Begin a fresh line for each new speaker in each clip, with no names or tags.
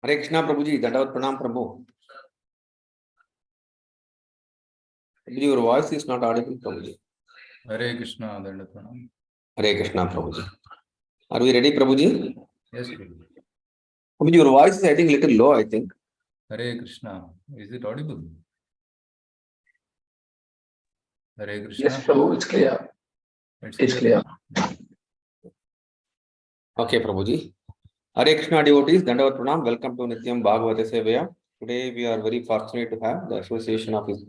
Hare Krishna, Prabhuji. Dandavat Pranam, Prabhu. Your voice is not audible, Prabhuji.
Hare Krishna, Dandavat Pranam.
Hare Krishna, Prabhuji. Are we ready, Prabhuji?
Yes, Prabhuji.
Prabhuji, your voice is, I think, little low, I think.
Hare Krishna. Is it audible? Hare Krishna.
Yes, Prabhu, it's clear. It's clear.
Okay, Prabhuji. Hare Krishna devotees, Dandavat Pranam. Welcome to Nityam Bhagavata Sevaya. Today we are very fortunate to have the association of His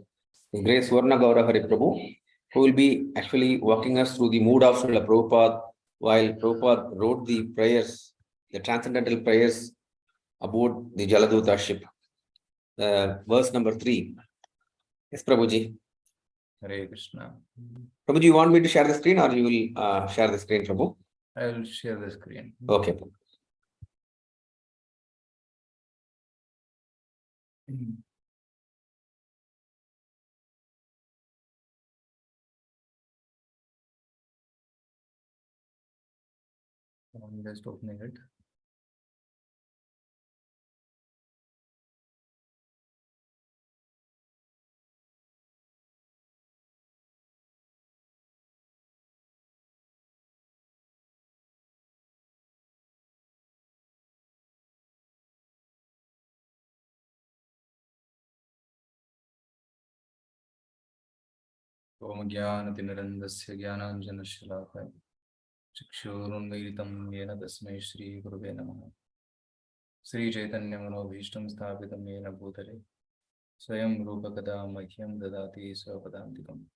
Grace Suvarna Gaurahari Prabhu, who will be actually walking us through the mood of Srila Prabhupada while Prabhupada wrote the prayers, the transcendental prayers aboard the Jaladuta ship. Verse number 3. Yes, Prabhuji.
Hare Krishna.
Prabhuji, you want me to share the screen or you will share the screen, Prabhu?
I will share the screen.
Okay.
I'm just opening it. Om Jnana-tinarandasya Jnananjana-shalakaya Chakshurunmilitam Yena Tasmai Shri Gurave Namaha Sri Chaitanya Manobhishtam Sthapitam Yena Bhutale Swayam Rupa Kada Mahyam Dadati Svapadantikam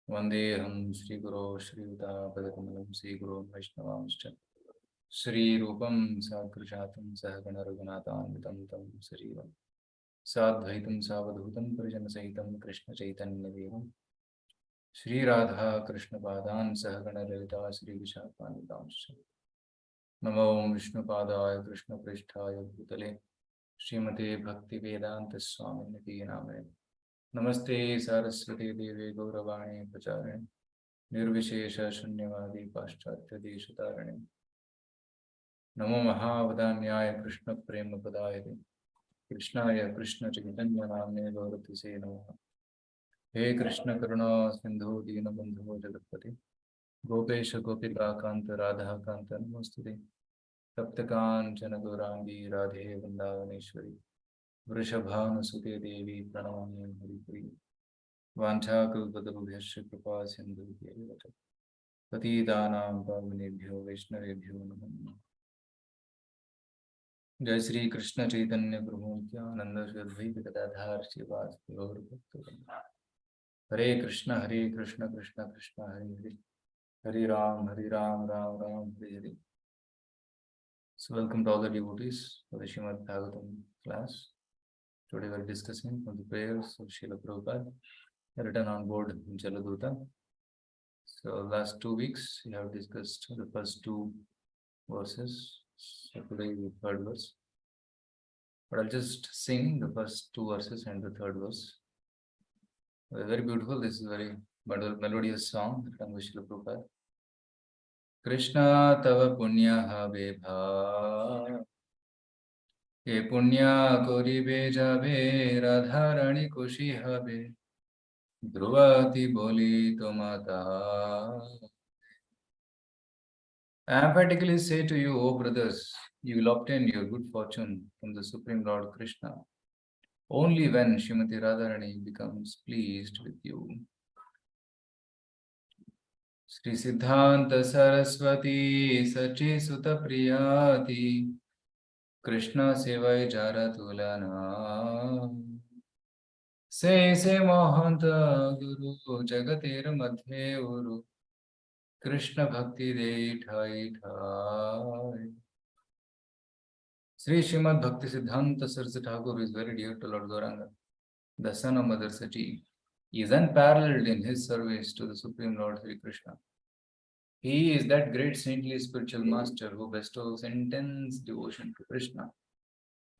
Vandeham Shri Guru Shri Uta Padakamalam Shri Guru Vaishnavamscha Shri Rupam Sakrushatam Sahagana Raghunatham Vitam Tam Sarivam Sadvaitam Savadhutam Parijana Sahitam Krishna Chaitanya Devam Shri Radha Krishna Padan Sahagana Lalita Shri Vishakanitamscha Namo Vishnu Padaya Krishna Prishtaya Bhutale Srimate Bhakti Vedanta Swami Niti Namane Namaste Saraswati Devi Gauravani Pacharane Nirvishesha Shunyavadi Paschatya Deshatarane Namo Mahavadanyaya Krishna Prema Padayate Krishnaya Krishna Chaitanya Namane Gaurati Se Namaha He Krishna Karuna Sindhu Dina Bandhu Jagatpati Gopesha Gopika Kanta Radha Kanta Namostute Taptakan Janagarangi Radhe Vrindavaneshwari Vrishabhana Sute Devi Pranamani Haripuri Vancha Kalpatarubhyasya Kripa Sindhu Devata Patidanam Pavanebhyo Vaishnavebhyo Namo Jai Sri Krishna Chaitanya Prabhu Nityananda Shri Advaita Gadadhar Shivas Gaur Bhakta Hare Krishna Krishna Krishna Hare Hare Hare Ram Ram Ram Hare Hare. So welcome to all the devotees for the Srimad Bhagavatam class. Today we are discussing on the prayers of Srila Prabhupada written on board Jaladuta. So last 2 weeks we have discussed the first 2 verses. So today the third verse. But I'll just sing the first 2 verses and the third verse. Very beautiful. This is a very melodious song written by Srila Prabhupada. Krishna tava punya have bha ye punya koribe jabe radharani kushi habe dhruvati boli tomata. I emphatically say to you, O brothers, you will obtain your good fortune from the Supreme Lord Krishna only when Srimati Radharani becomes pleased with you. Sri Siddhanta Saraswati Sachi Sutta Priyati Krishna Sevaya Jara Tulana Se Mohanta Guru Jagatir Madhe Uru Krishna Bhakti De Thai Thai. Sri Srimad Bhakti Siddhanta Saraswati Thakur is very dear to Lord Gauranga, the son of Mother Sati. He is unparalleled in his service to the Supreme Lord Sri Krishna. He is that great saintly spiritual master who bestows intense devotion to Krishna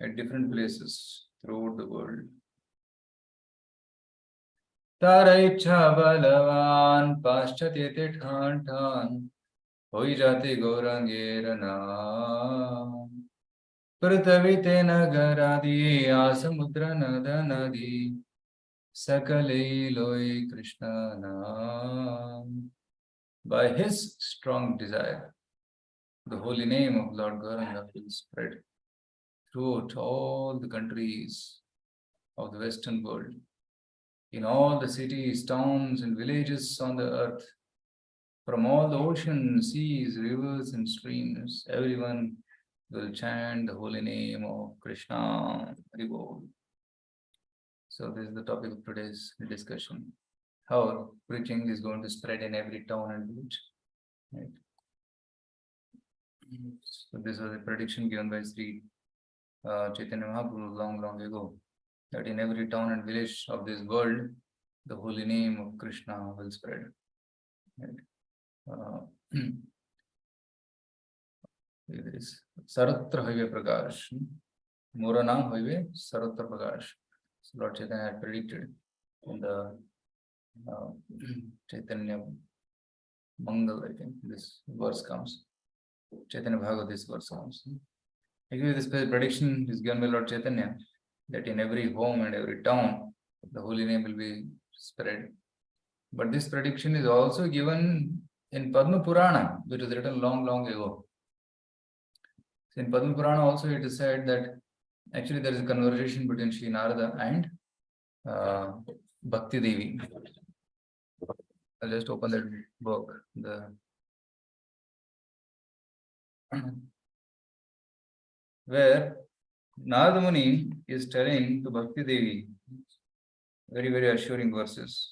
at different places throughout the world. Taraicha Balavan Paschatete Than Than Hoi Jati Gaurangera Naam Pratavite Nagaradi Asamudra Nada Nadi Sakale Loi Krishna Naam. By his strong desire, the holy name of Lord Gauranga will spread throughout all the countries of the Western world, in all the cities, towns, and villages on the earth, from all the oceans, seas, rivers, and streams, everyone will chant the holy name of Krishna. So this is the topic of today's discussion. How preaching is going to spread in every town and village. Right? So this was a prediction given by Sri Chaitanya Mahaprabhu long ago, that in every town and village of this world, the holy name of Krishna will spread. Right? There is Saratra Haive Prakash. Moranam Haive Saratra Prakash. So Lord Chaitanya had predicted in the Chaitanya Mangal, I think this verse comes. Chaitanya Bhagavata, this verse comes. Actually, this prediction is given by Lord Chaitanya that in every home and every town, the holy name will be spread. But this prediction is also given in Padma Purana, which was written long ago. So in Padma Purana also it is said that actually there is a conversation between Sri Narada and Bhakti Devi. I'll just open that book. Where Narada Muni is telling to Bhakti Devi very assuring verses.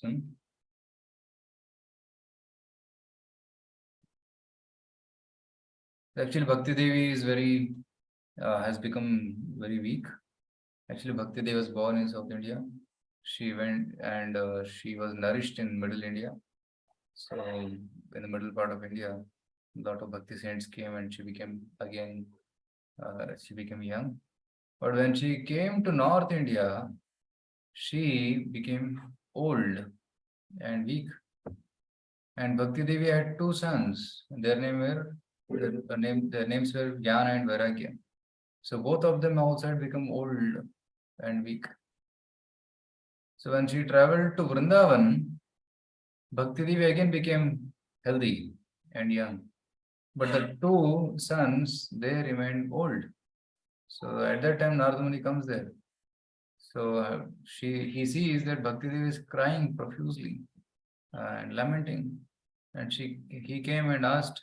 Actually, Bhakti Devi is has become very weak. Actually, Bhakti Devi was born in South India. She went and she was nourished in Middle India. So in the middle part of India, a lot of Bhakti saints came and she became young. But when she came to North India, she became old and weak. And Bhakti Devi had two sons. Their names were Jnana and Vairagya. So both of them also had become old and weak. So when she traveled to Vrindavan, Bhakti Devi again became healthy and young. But the two sons, they remained old. So at that time, Narada Muni comes there. So he sees that Bhakti Devi is crying profusely and lamenting. And he came and asked,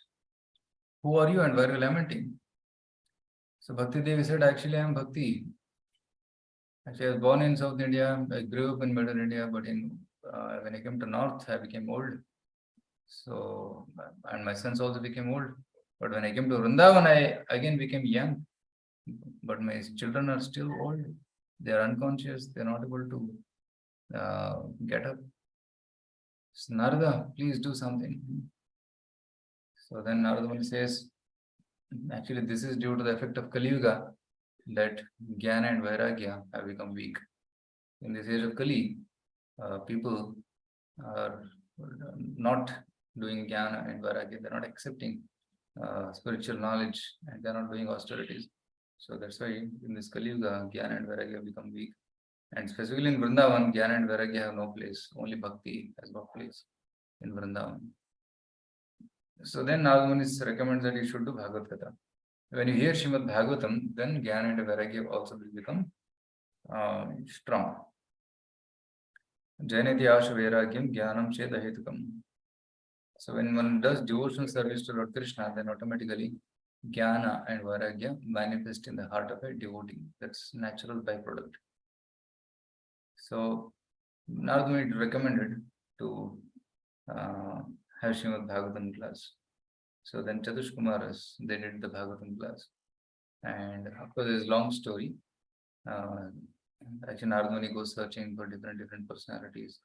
"Who are you and why are you lamenting?" So Bhakti Devi said, "Actually, I am Bhakti. Actually, I was born in South India. I grew up in Middle India, but when I came to North, I became old. So, and my sons also became old. But when I came to Vrindavan, I again became young. But my children are still old. They are unconscious. They are not able to get up. So, Narada, please do something." So then Narada Muni says, actually, this is due to the effect of Kali Yuga, that Jnana and Vairagya have become weak. In this age of Kali, people are not doing Jnana and Vairagya. They're not accepting spiritual knowledge and they're not doing austerities. So that's why in this Kali Yuga, Jnana and Vairagya become weak. And specifically in Vrindavan, Jnana and Vairagya have no place. Only Bhakti has got place in Vrindavan. So then Narada Muni recommends that you should do Bhagavad Gita. When you hear Srimad Bhagavatam, then Jnana and Vairagya also will become strong. Jainati Asha Vairagyam Jnanam Cheda Hetukam. So when one does devotional service to Lord Krishna, then automatically Jnana and Vairagya manifest in the heart of a devotee. That's natural byproduct. So Narada Muni recommended to have Srimad Bhagavatam class. So then Chatush Kumaras, they did the Bhagavatam class. And of course, there's a long story. Actually, Narada Muni goes searching for different personalities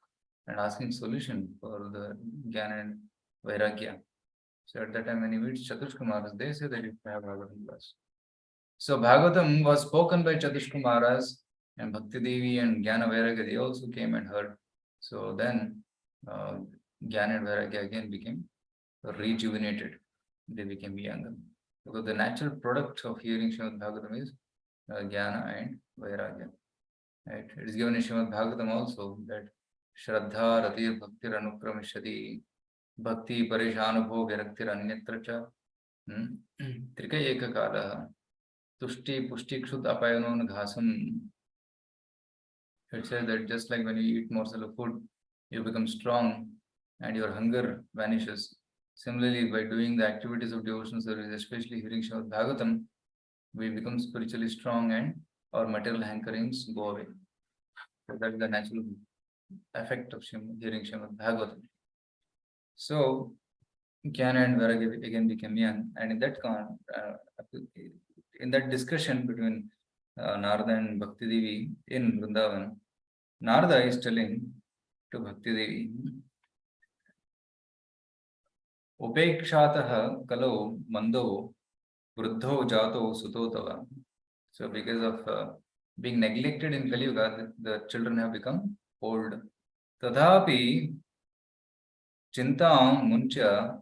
and asking solution for the Jnana and Vairagya. So at that time, when he meets Chatush Kumaras, they say that you have Bhagavatam class. So Bhagavatam was spoken by Chatush Kumaras, and Bhakti Devi and Jnana Vairagya, they also came and heard. So then Jnana and Vairagya again became rejuvenated. They became younger. Because the natural product of hearing Srimad Bhagavatam is Jnana and Vairagya. Right? It is given in Srimad Bhagavatam also that Shraddha Ratir Bhaktir Anukramishati Bhakti Parishanubho Viraktir Anyatra Cha Trika Ekakala Tushti Pushti Kshut Apayanon Ghasam. It says that just like when you eat morsel of food, you become strong and your hunger vanishes. Similarly, by doing the activities of devotional service, especially hearing Srimad Bhagavatam, we become spiritually strong and our material hankerings go away. So that is the natural effect of hearing Srimad Bhagavatam. So Jnana and Vairagya again became young, and in that discussion between Narada and Bhakti Devi in Vrindavan, Narada is telling to Bhakti Devi, Upekshataha kalo mando vruddho jato suto tava. So because of being neglected in Kali Yuga, the children have become old. Tadhapi chintam muncha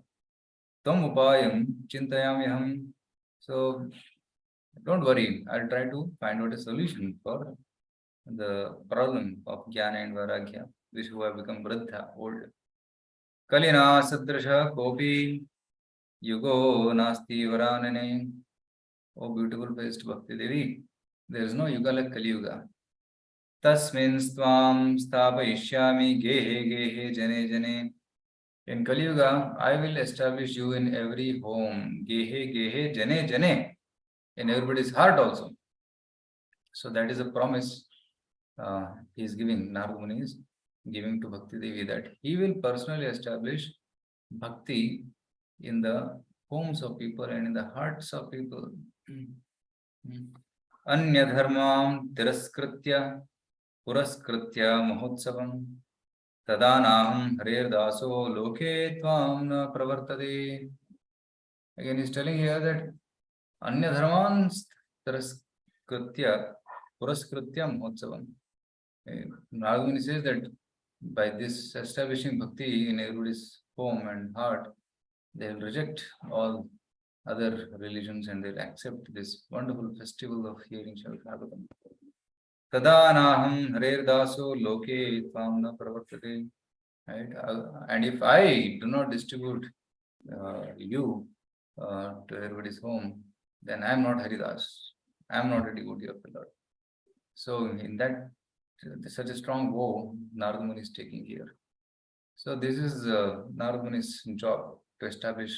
tam upayam chintayamyaham. So don't worry, I'll try to find out a solution for the problem of Jnana and Vairagya, which who have become Vruddha, old. Kalina Sadrisha Kopi Yugo Nasti Varanane. Oh, beautiful faced Bhakti Devi. There is no Yuga like Kali Yuga. Tasmin Stvam Stapayishyami Gehe Gehe Jane Jane. In Kali Yuga, I will establish you in every home. Gehe Gehe Jane Jane. In everybody's heart also. So that is a promise he is giving, Narada Muni is giving to Bhakti Devi, that he will personally establish Bhakti in the homes of people and in the hearts of people. Anya dharmam tiraskritya puraskritya mahotsavam tadanaham harer daso loke tvam na pravartade. Again, he is telling here that Anya dharman tiraskritya puraskritya mahotsavam. Narada Muni says that by this establishing bhakti in everybody's home and heart, they will reject all other religions and they'll accept this wonderful festival of hearing Srimad Bhagavatam. Tadanaham harer daso loke tvam na pravartate. Right? And if I do not distribute you to everybody's home, then I am not Haridas. I am not a devotee of the Lord. So in that, such a strong vow Narada Muni is taking here. So this is Narada Muni's job, to establish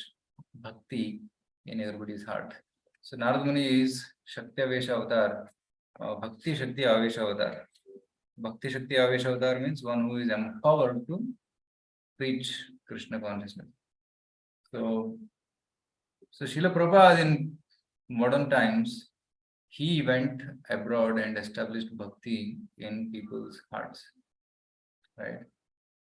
bhakti in everybody's heart. So Narada Muni is Shakti Avesha Avatar, Bhakti Shakti Avesha Avatar. Bhakti Shakti Avesha Avatar means one who is empowered to preach Krishna consciousness. So Srila Prabhupada in modern times, he went abroad and established bhakti in people's hearts, right?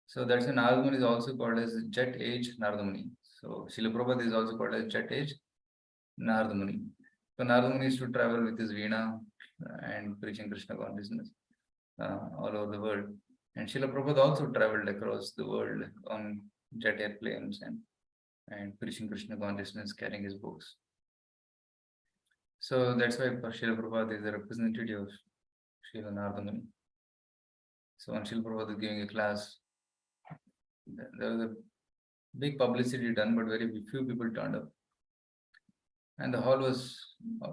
So that's why Narada Muni is also called as Jet Age Narada Muni. So Srila Prabhupada is also called as Jet Age Narada Muni. So Narada Muni used to travel with his veena and preaching Krishna consciousness all over the world. And Srila Prabhupada also traveled across the world on jet airplanes and preaching Krishna consciousness, carrying his books. So that's why Srila Prabhupada is a representative of Srila Narada Muni. So when Srila Prabhupada is giving a class, there was a big publicity done, but very few people turned up. and the hall was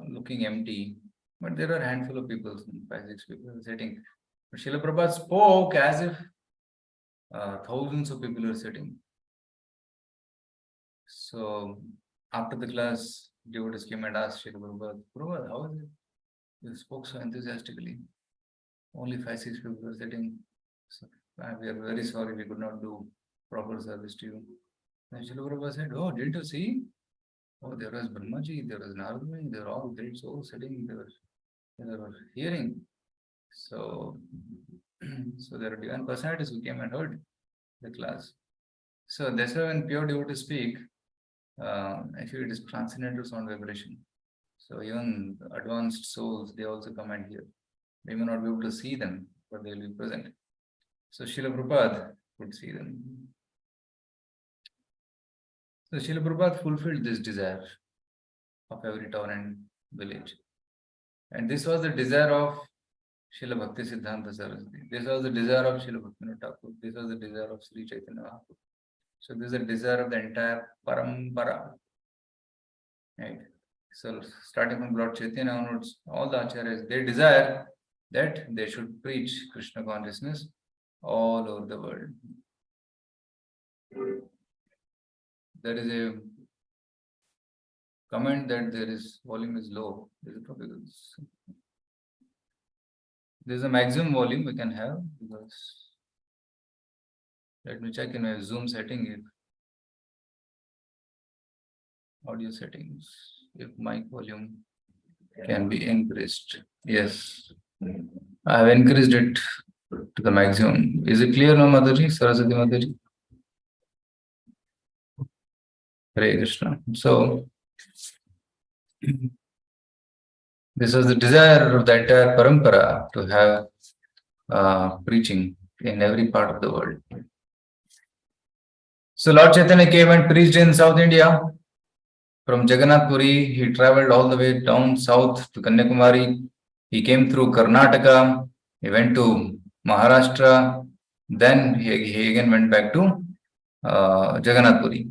looking empty, but there are a handful of people, 5-6 people sitting. But Srila Prabhupada spoke as if thousands of people are sitting. So after the class, devotees came and asked Srila Prabhupada, Prabhupada, how is it? You spoke so enthusiastically. Only 5-6 people are sitting. So we are very sorry we could not do proper service to you. And Srila Prabhupada said, oh, didn't you see? Oh, there was Brahmaji, there was Narada, they were all great souls sitting, they were hearing. So, so there are divine personalities who came and heard the class. So that's why when pure devotees speak, actually it is transcendental sound vibration. So even advanced souls, they also come and hear. They may not be able to see them, but they will be present. So Srila Prabhupada could see them. So Srila Prabhupada fulfilled this desire of every town and village. And this was the desire of Srila Bhakti Siddhanta Saraswati. This was the desire of Srila Bhaktivinoda Thakur. This was the desire of Sri Chaitanya Mahaprabhu. So this is the desire of the entire parampara. Right? So starting from Lord Chaitanya onwards, all the acharyas, they desire that they should preach Krishna consciousness all over the world. There is a comment that there is volume is low. There's a maximum volume we can have, because let me check in my Zoom setting if audio settings, if mic volume can be increased. Yes, I have increased it to the maximum. Is it clear now, Mataji, Saraswati Mataji? Hare Krishna. So this was the desire of the entire parampara to have preaching in every part of the world. So Lord Chaitanya came and preached in South India. From Jagannath Puri, he traveled all the way down south to Kanyakumari. He came through Karnataka. He went to Maharashtra. Then he again went back to Jagannath Puri.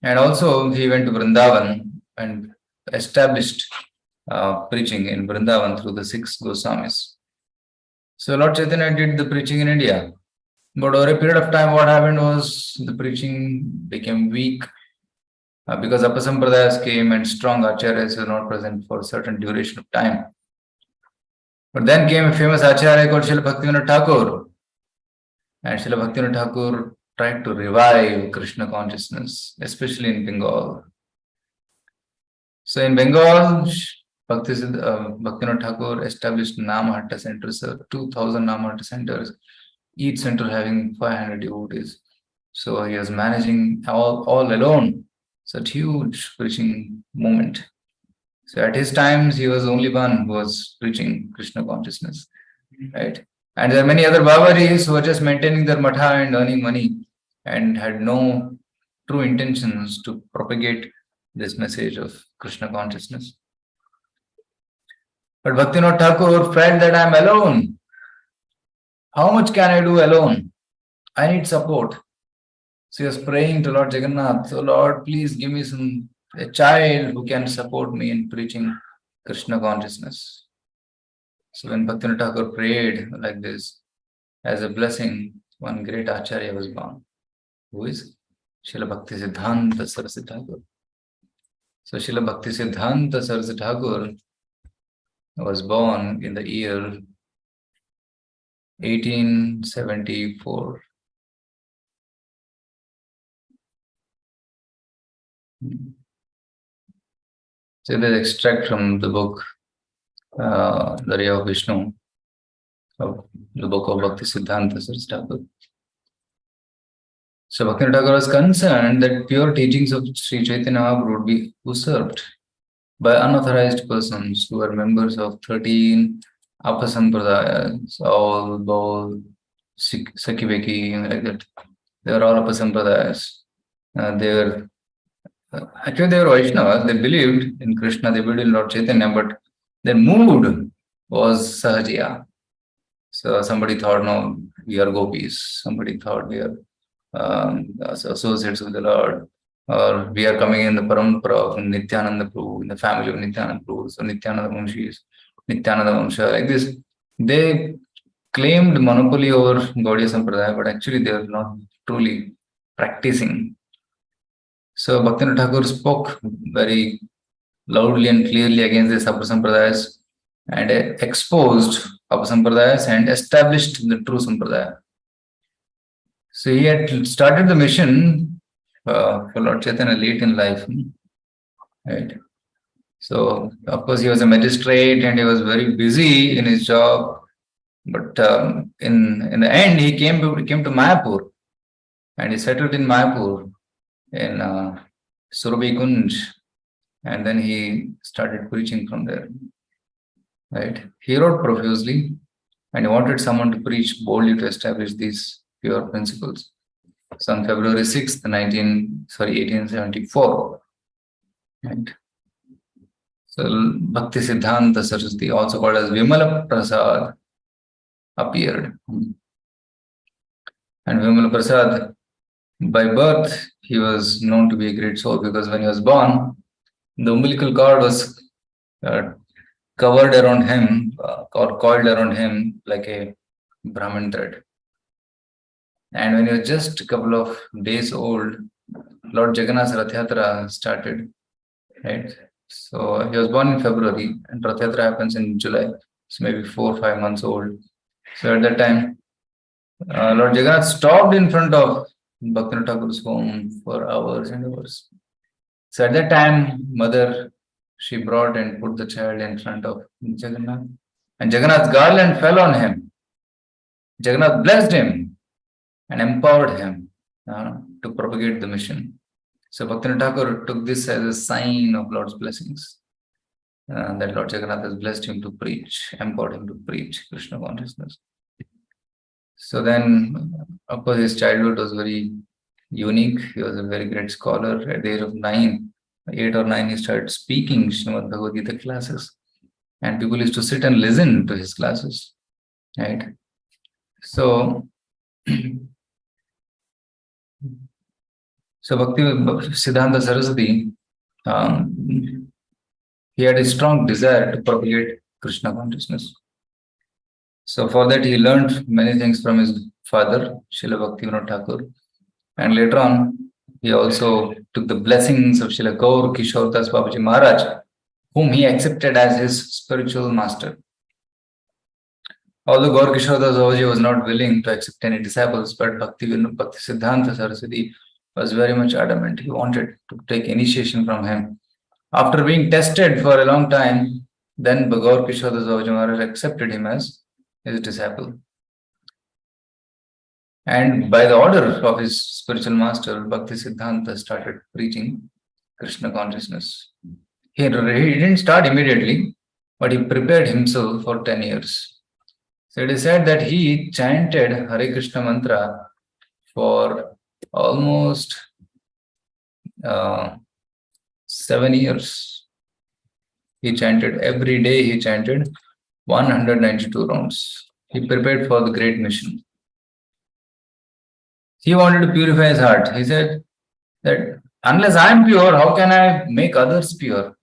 And also he went to Vrindavan and established preaching in Vrindavan through the 6 Goswamis. So Lord Chaitanya did the preaching in India. But over a period of time, what happened was the preaching became weak because Apasampradayas came and strong acharyas were not present for a certain duration of time. But then came a famous acharya called Srila Bhaktivinoda Thakur. And Srila Bhaktivinoda Thakur tried to revive Krishna consciousness, especially in Bengal. So in Bengal, Bhaktivinoda Thakur established Namahatta centers, 2,000 Namahatta centers, each center having 500 devotees. So he was managing all alone such huge preaching movement. So at his times, he was the only one who was preaching Krishna consciousness, right? And there are many other Babaris who were just maintaining their matha and earning money and had no true intentions to propagate this message of Krishna consciousness. But Bhaktivinoda Thakur felt that I am alone. How much can I do alone? I need support. So he was praying to Lord Jagannath, so Lord, please give me a child who can support me in preaching Krishna consciousness. So when Bhaktivinoda Thakur prayed like this, as a blessing, one great acharya was born. Who is? Srila Bhakti Siddhanta Saraswati Thakur. So Srila Bhakti Siddhanta Saraswati Thakur was born in the year 1874. So there's extract from the book, The Ray of Vishnu, of the book of Bhakti Siddhanta Saraswati Thakur. So Bhaktivinoda Thakur was concerned that pure teachings of Sri Chaitanya Mahaprabhu would be usurped by unauthorized persons who were members of 13 Apasampradayas, all, Baul, Sakiveki, like that. They were all Apasampradayas. They were Vaishnavas. They believed in Krishna, they believed in Lord Chaitanya, but their mood was Sahajiya. So somebody thought, no, we are gopis. Somebody thought we are associates with the Lord. or we are coming in the parampara of Nityananda Prabhu, in the family of Nityananda Prabhu, so Nityananda Vamshis, Nityananda Vamsha, like this. They claimed monopoly over Gaudiya Sampradaya, but actually they are not truly practicing. So Bhaktivinoda Thakur spoke very loudly and clearly against the Sampradayas and exposed Sampradayas and established the true Sampradaya. So he had started the mission for Lord Chaitanya late in life, right? So of course he was a magistrate and he was very busy in his job. But in the end, he came to Mayapur, and he settled in Mayapur in Surabhi Kunj, and then he started preaching from there. Right? He wrote profusely, and he wanted someone to preach boldly to establish these pure principles. So on February 6th, 1874, right? So Bhakti Siddhanta Saraswati, also called as Vimala Prasad, appeared. And Vimala Prasad, by birth, he was known to be a great soul, because when he was born, the umbilical cord was covered around him or coiled around him like a Brahmin thread. And when he was just a couple of days old, Lord Jagannath's Rath Yatra started, right? So he was born in February and Rath Yatra happens in July. So maybe 4 or 5 months old. So at that time, Lord Jagannath stopped in front of Bhaktivinoda Thakur's home for hours and hours. So at that time, mother, she brought and put the child in front of Jagannath. And Jagannath's garland fell on him. Jagannath blessed him and empowered him to propagate the mission. So Bhaktivinoda Thakur took this as a sign of Lord's blessings. That Lord Jagannath has blessed him to preach, empowered him to preach Krishna consciousness. So then, of course, his childhood was very unique. He was a very great scholar. At the age of 8 or 9, he started speaking Srimad Bhagavad Gita classes. And people used to sit and listen to his classes. Right? So Bhakti Siddhanta Saraswati, he had a strong desire to propagate Krishna consciousness. So for that, he learned many things from his father, Srila Bhaktivinoda Thakur. And later on, he also took the blessings of Srila Gaur Kishore Das Babaji Maharaj, whom he accepted as his spiritual master. Although Gaur Kishore Das Babaji was not willing to accept any disciples, but Bhakti Siddhanta Saraswati was very much adamant. He wanted to take initiation from him. After being tested for a long time, then Gaur Kishore Das Babaji Maharaj accepted him as his disciple. And by the order of his spiritual master, Bhakti Siddhanta started preaching Krishna consciousness. He didn't start immediately, but he prepared himself for 10 years. So it is said that he chanted Hare Krishna mantra for almost 7 years. He chanted every day, he chanted 192 rounds. He prepared for the great mission. He wanted to purify his heart. He said that unless I am pure, how can I make others pure?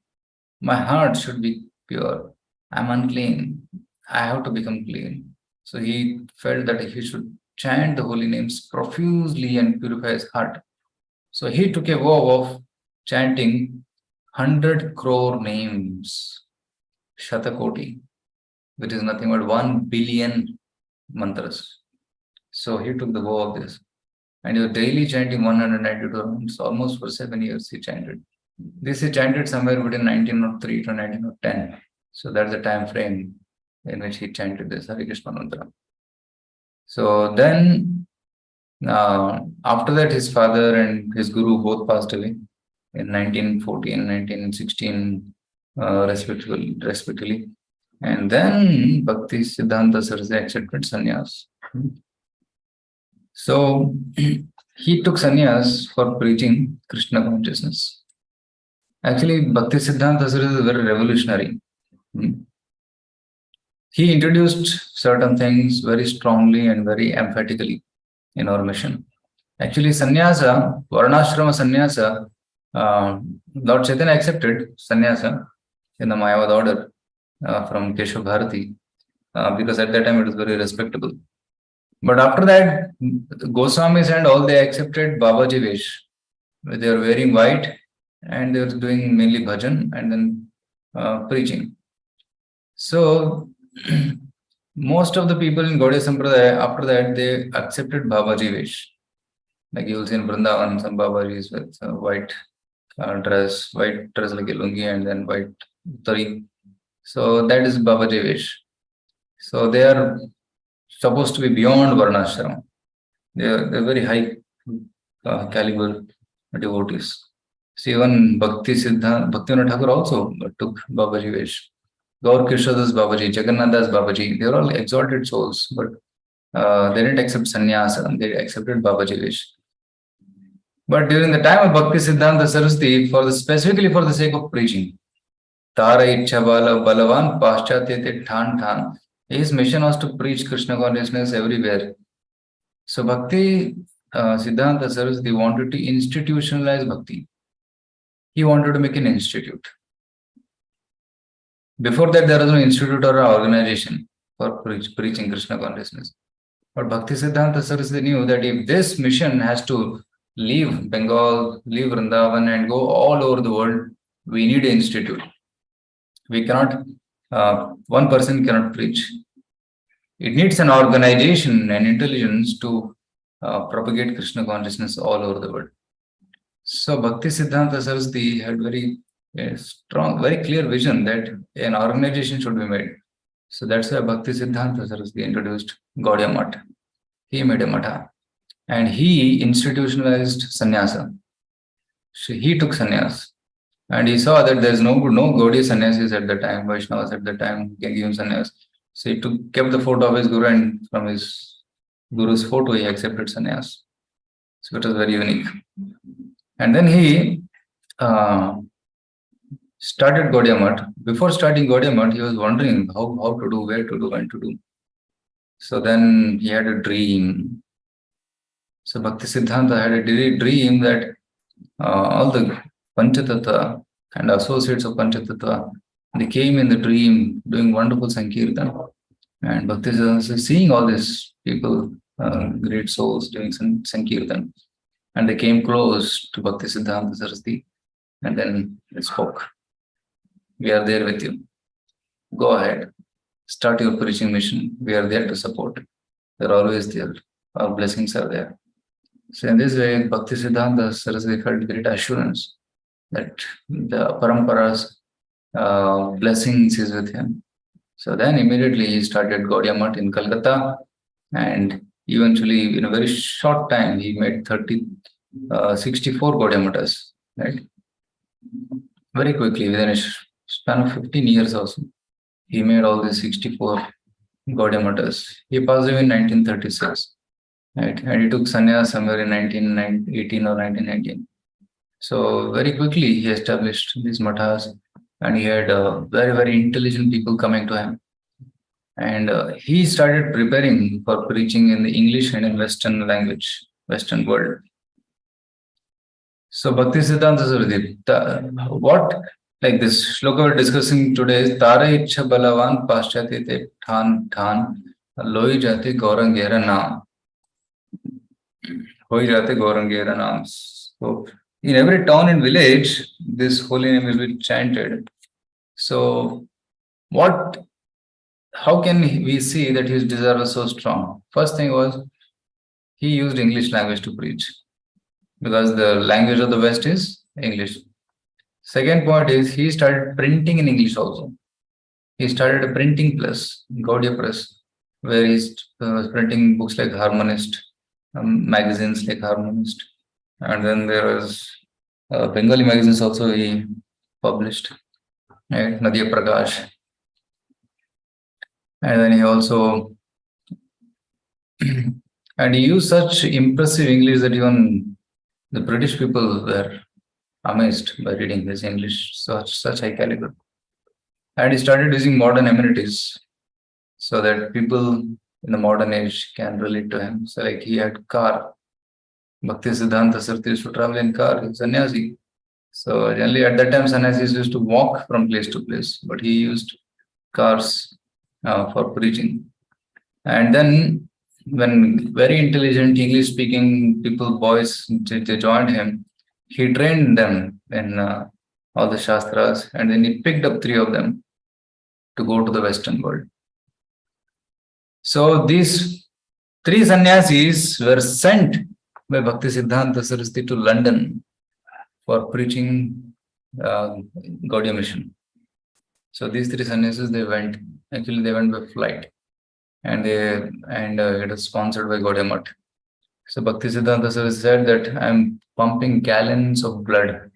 My heart should be pure. I am unclean. I have to become clean. So he felt that he should chant the holy names profusely and purify his heart. So he took a vow of chanting 100 crore names, Shatakoti, which is nothing but 1 billion mantras. So he took the vow of this. And he was daily chanting 192 rounds, almost for 7 years he chanted. This he chanted somewhere between 1903 to 1910. So that's the time frame in which he chanted this Hare Krishna mantra. So then, after that, his father and his guru both passed away in 1914 and 1916, respectively. And then Bhakti Siddhanta Saraswati accepted sannyas. So he took sannyas for preaching Krishna consciousness. Actually, Bhakti Siddhanta Saraswati is very revolutionary. He introduced certain things very strongly and very emphatically in our mission. Actually, sannyasa, varnashrama sannyasa Lord Chaitanya accepted sannyasa in the Mayavad order from Keshav Bharati because at that time it was very respectable. But after that, Goswamis and all, they accepted Babaji Vesh. They were wearing white and they were doing mainly bhajan and then preaching. So most of the people in Gaudiya Sampradaya, after that, they accepted Babaji Vesh. Like you will see in Vrindavan, some Babajis with white dress like a lungi and then white tari. So that is Babaji Vesh. So they are supposed to be beyond Varnashram. They're very high caliber devotees. So even Bhaktivinoda Thakur also took Babaji Vesh. Gaur Krishnadas Babaji, Jagannathas Babaji, they are all exalted souls, but they didn't accept sannyasa, they accepted Babaji Vesh. But during the time of Bhakti Siddhanta Saraswati, specifically for the sake of preaching, Tara Ichha Balavan Paschatya Than Than, his mission was to preach Krishna consciousness everywhere. So Bhakti Siddhanta Saraswati wanted to institutionalize Bhakti. He wanted to make an institute. Before that, there was no institute or organization for preaching Krishna consciousness. But Bhakti Siddhanta Saraswati knew that if this mission has to leave Bengal, leave Vrindavan and go all over the world, we need an institute. We cannot, one person cannot preach. It needs an organization and intelligence to propagate Krishna consciousness all over the world. So Bhakti Siddhanta Saraswati had very strong, very clear vision that an organization should be made. So that's why Bhakti Siddhanta Saraswati introduced Gaudiya Math. He made a matha and he institutionalized sannyasa. So he took sannyas and he saw that there's no Gaudiya sannyasis at the time, Vaishnavas at the time can give him sannyas. So he kept the photo of his guru and from his guru's photo he accepted sannyas. So it was very unique. And then he started Gaudiya Math. Before starting Gaudiya Math, he was wondering how to do, where to do, when to do. So then he had a dream. So Bhakti Siddhanta had a dream that all the Panchatattva and associates of Panchatattva, they came in the dream doing wonderful Sankirtan. And Bhakti Siddhanta seeing all these people, great souls doing Sankirtan. And they came close to Bhakti Siddhanta Saraswati and then they spoke. We are there with you. Go ahead. Start your preaching mission. We are there to support. They're always there. Our blessings are there. So in this way, Bhakti Siddhanta Saraswati felt great assurance that the Parampara's blessings is with him. So then immediately he started Gaudiya Math in Calcutta and eventually in a very short time he made 64 Gaudiya Mathas, right? Very quickly, within a span of 15 years also, he made all these 64 Gaudiya Mathas. He passed away in 1936, right? And he took sannyas somewhere in 1918 or 1919. So very quickly he established these mathas and he had very, very intelligent people coming to him. And he started preparing for preaching in the English and in Western language, Western world. So Bhakti Siddhanta Saraswati, what like this shloka we're discussing today is Tara Ichha Balavan Paschatya Than Than Loi Jati Gaurangera Naam. Hoi Jati Gaurangera Naam. So in every town and village, this holy name will be chanted. So how can we see that his desire was so strong? First thing was he used English language to preach because the language of the West is English. Second point is he started printing in English also. He started a printing press, Gaudiya Press, where he's printing books like Harmonist, magazines like Harmonist. And then there was Bengali magazines also he published, right? Nadia Prakash. And then he also, and he used such impressive English that even the British people were amazed by reading his English, such high caliber. And he started using modern amenities so that people in the modern age can relate to him. So like he had car. Bhakti Siddhanta Saraswati used to travel in car, he's sannyasi. So generally at that time, sannyasis used to walk from place to place, but he used cars for preaching. And then when very intelligent English speaking people, boys, they joined him, he trained them in all the Shastras, and then he picked up 3 of them to go to the Western world. So these 3 sannyasis were sent by Bhakti Siddhanta Saraswati to London for preaching Gaudiya mission. So these 3 sannyasis, they went by flight, and it was sponsored by Gaudiya Math. So Bhakti Siddhanta Saraswati said that I'm pumping gallons of blood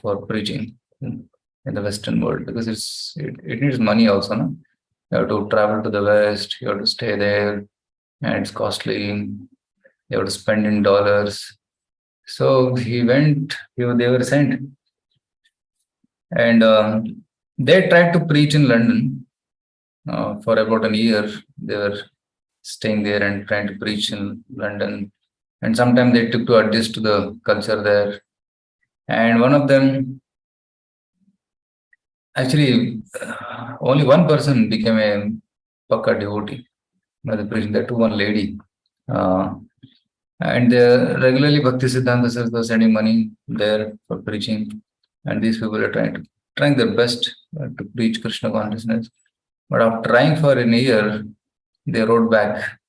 for preaching in the Western world, because it needs money also, no? You have to travel to the West, you have to stay there, and it's costly. You have to spend in dollars. So they were sent, and they tried to preach in London for about a year. They were staying there and trying to preach in London, and sometimes they took to adjust to the culture there. And one of them, actually, only one person became a Pakka devotee by the preaching. That too, one lady. And regularly Bhakti Siddhanta Saraswati was sending money there for preaching, and these people are trying their best to preach Krishna consciousness. But after trying for a year, they wrote back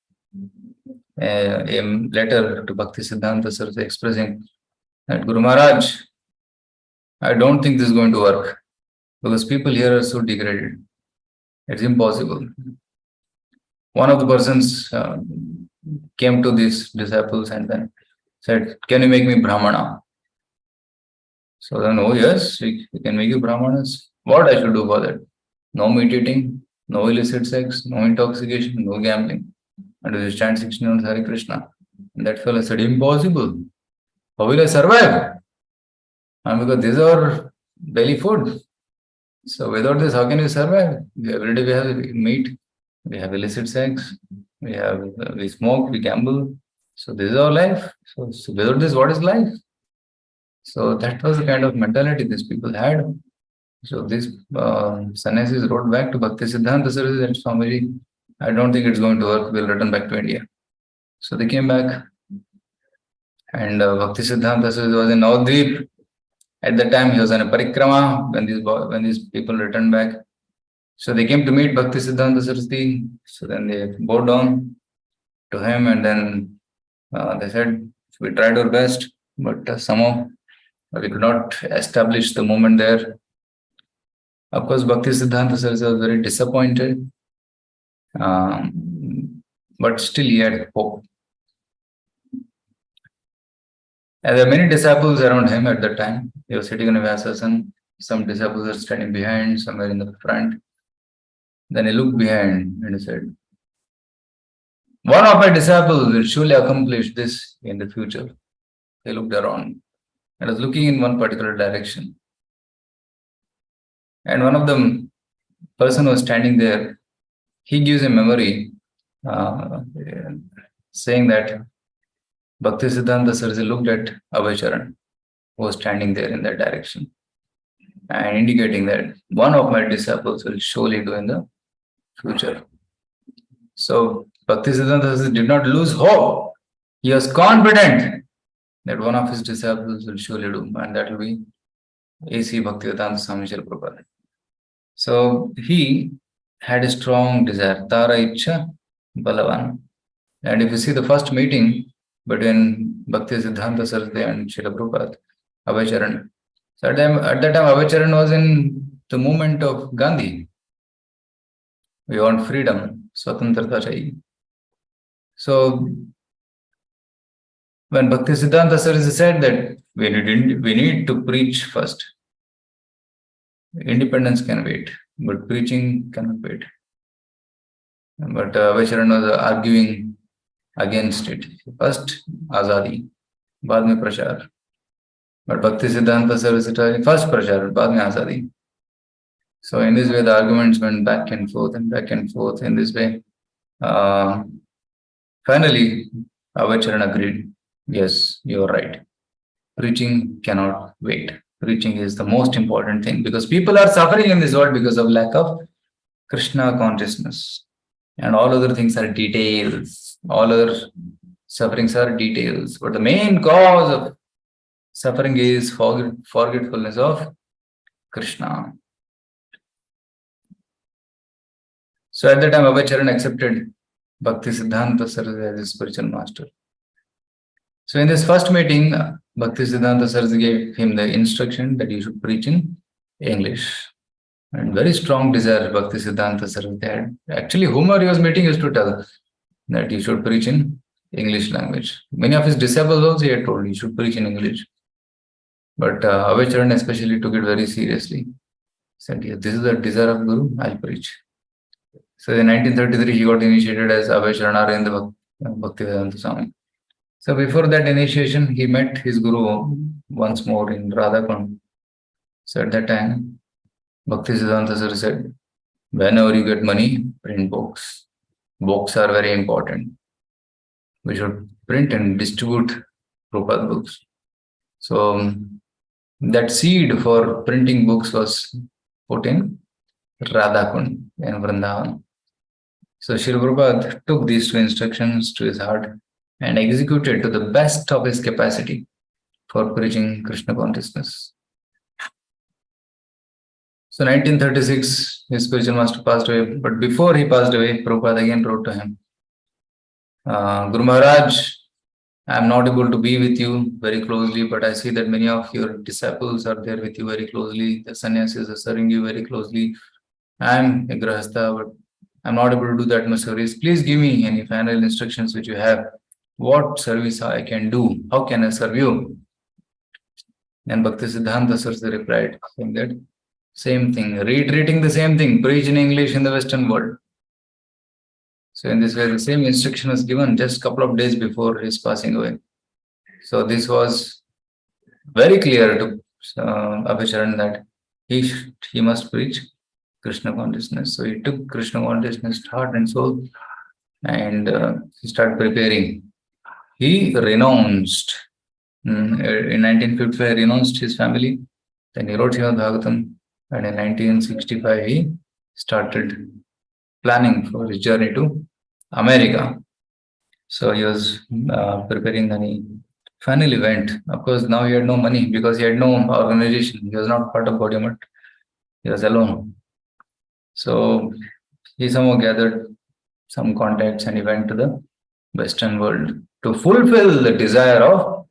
a letter to Bhakti Siddhanta Saraswati expressing that, Guru Maharaj, I don't think this is going to work, because people here are so degraded. It's impossible. One of the persons came to these disciples and then said, can you make me Brahmana? So then, oh yes, we can make you Brahmanas. What I should do for that? No meat eating, no illicit sex, no intoxication, no gambling. And we chant 16 rounds Hare Krishna. And that fellow said, impossible. How will I survive? And because this is our daily food. So without this, how can we survive? Every day we have meat, we have illicit sex, we smoke, we gamble. So this is our life. So without this, what is life? So that was the kind of mentality these people had. So these sannyasis wrote back to Bhakti Siddhanta Saraswati and Swamiji, I don't think it's going to work. We'll return back to India. So they came back, and Bhakti Siddhanta Saraswati was in Navadvip. At that time, he was on a parikrama when these people returned back. So they came to meet Bhakti Siddhanta Saraswati. So then they bowed down to him, and then they said, we tried our best, but somehow we could not establish the movement there. Of course, Bhakti Siddhanta Saraswati was very disappointed, but still he had hope. And there were many disciples around him at that time. He was sitting on a Vyasasan. Some disciples were standing behind, somewhere in the front. Then he looked behind and he said, one of my disciples will surely accomplish this in the future. He looked around and was looking in one particular direction. And one of the person who was standing there, he gives a memory saying that Bhakti Siddhanta Saraswati looked at Abhay who was standing there in that direction, and indicating that one of my disciples will surely do in the future. So Bhakti Siddhanta Saraswati did not lose hope. He was confident that one of his disciples will surely do, and that will be A.C. Bhaktivedanta Swami Srila Prabhupada. So he had a strong desire, Tara Ichcha Balavan. And if you see the first meeting between Bhakti Siddhanta Saraswati and Srila Prabhupada, Abhay Charan. So at that time, Abhay Charan was in the movement of Gandhi. We want freedom, Swatantrata Chahiye. So when Bhakti Siddhanta Saraswati said that we need to preach first, independence can wait, but preaching cannot wait. But Abhay Charan was arguing against it. First Azadi, बाद में प्रचार. But Bhakti Siddhanta Saraswati first प्रचार, बाद में Azadi. So in this way, the arguments went back and forth and back and forth. In this way, finally, Abhay Charan agreed. Yes, you are right. Preaching cannot wait. preaching is the most important thing, because people are suffering in this world because of lack of Krishna consciousness. And all other things are details. All other sufferings are details. But the main cause of suffering is forgetfulness of Krishna. So at that time, Abhacharan accepted Bhakti Siddhanta Saraswati as his spiritual master. So in this first meeting, Bhakti Siddhanta Saraswati gave him the instruction that he should preach in English. And very strong desire Bhakti Siddhanta Saraswati had. Actually, whomever he was meeting used to tell that he should preach in English language. Many of his disciples also he had told he should preach in English. But Abhacharan especially took it very seriously. He said, yes, this is the desire of Guru, I'll preach. So in 1933, he got initiated as Abhacharana in the Bhaktivedanta Swami. So before that initiation, he met his Guru once more in Radhakund. So at that time, Bhakti Siddhanta Sir said, whenever you get money, print books. Books are very important. We should print and distribute Prabhupada books. So that seed for printing books was put in Radhakund in Vrindavan. So Srila Prabhupada took these two instructions to his heart and executed to the best of his capacity for preaching Krishna consciousness. So 1936, his spiritual master passed away. But before he passed away, Prabhupada again wrote to him, Guru Maharaj, I am not able to be with you very closely, but I see that many of your disciples are there with you very closely. The sannyasis are serving you very closely. I am a grahastha, but I am not able to do that much service. Please give me any final instructions which you have. What service I can do? How can I serve you? And Bhakti Siddhanta Saraswati replied, saying that same thing, reiterating the same thing, preach in English in the Western world. So in this way, the same instruction was given just a couple of days before his passing away. So this was very clear to Abhacharan that he must preach Krishna consciousness. So he took Krishna consciousness to heart and soul, and he started preparing. He renounced. In 1955, he renounced his family. Then he wrote Srimad Bhagavatam. And in 1965, he started planning for his journey to America. So he was preparing, and he finally went. Of course, now he had no money because he had no organization. He was not part of Gaudiya Math. He was alone. So he somehow gathered some contacts and he went to the Western world to fulfill the desire of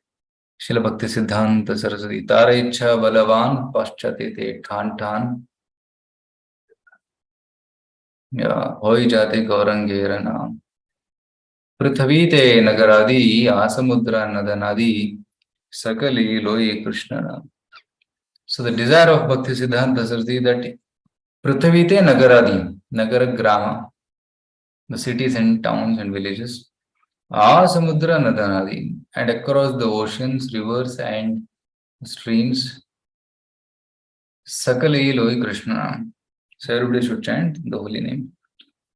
Srila Bhakti Siddhanta Saraswati. Tara ichha balavan paschate than than hoi jate gaurangera naam. Prithvi te nagaradi asamudra nadanadi sakali loi Krishna naam. So the desire of Bhakti Siddhanta Saraswati that Prithvi te nagaradi, nagara grama, the cities and towns and villages, Samudra Nadanadi, and across the oceans, rivers and streams, Sakali Loi Krishna. So everybody should chant the holy name.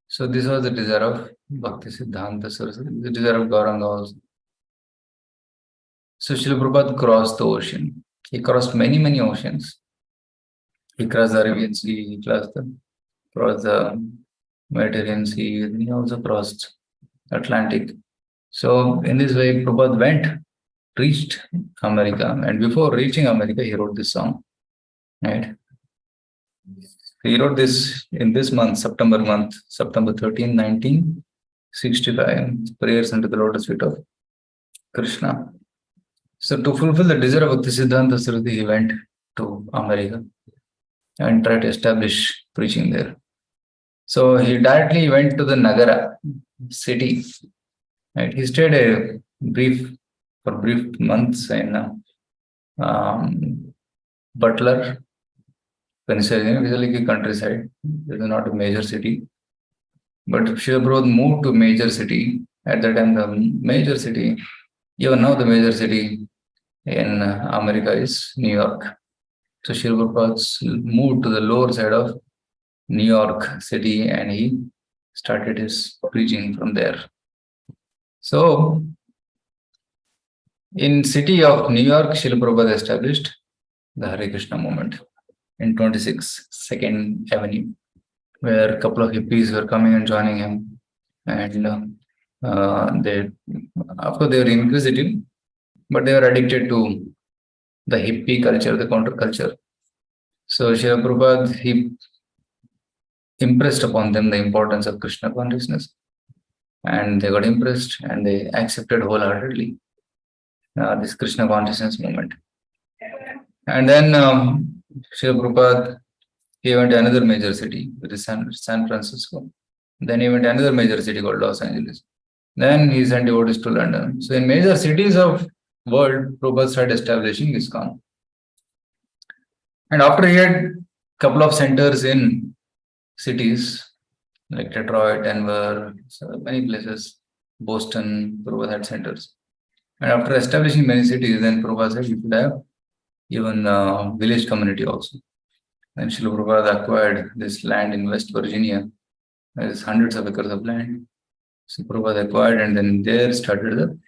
So this was the desire of Bhakti Siddhanta Saraswati, the desire of Gauranga also. So Srila Prabhupada crossed the ocean. He crossed many oceans. He crossed the Arabian Sea, he crossed the Mediterranean Sea, and he also crossed Atlantic. So in this way, Prabhupada reached America, and before reaching America, he wrote this song. Right? He wrote this in this month, September 13, 1965, prayers unto the lotus feet of Krishna. So to fulfill the desire of Bhakti Siddhanta Saraswati, he went to America and tried to establish preaching there. So he directly went to the Nagara city. Right? He stayed for brief months in Butler, Pennsylvania, which is like a countryside. It is not a major city. But Srila Prabhupada moved to major city. At that time, the major city, even now the major city in America is New York. So Srila Prabhupada moved to the lower side of New York city and he started his preaching from there. So in city of New York, Srila Prabhupada established the Hare Krishna movement in 26 Second Avenue, where a couple of hippies were coming and joining him, and they, of course, they were inquisitive, but they were addicted to the hippie culture, the counterculture. So Srila Prabhupada, he impressed upon them the importance of Krishna consciousness, and they got impressed and they accepted wholeheartedly this Krishna consciousness movement. And then Srila Prabhupada, he went to another major city, which is San Francisco. Then he went to another major city called Los Angeles. Then he sent devotees to London. So in major cities of world, Prabhupada started establishing ISKCON. And after he had a couple of centers in cities like Detroit, Denver, so many places, Boston, Prabhupada had centers. And after establishing many cities, then Prabhupada said you should have even village community also. And Srila Prabhupada acquired this land in West Virginia. There is hundreds of acres of land. So Prabhupada acquired, and then there started the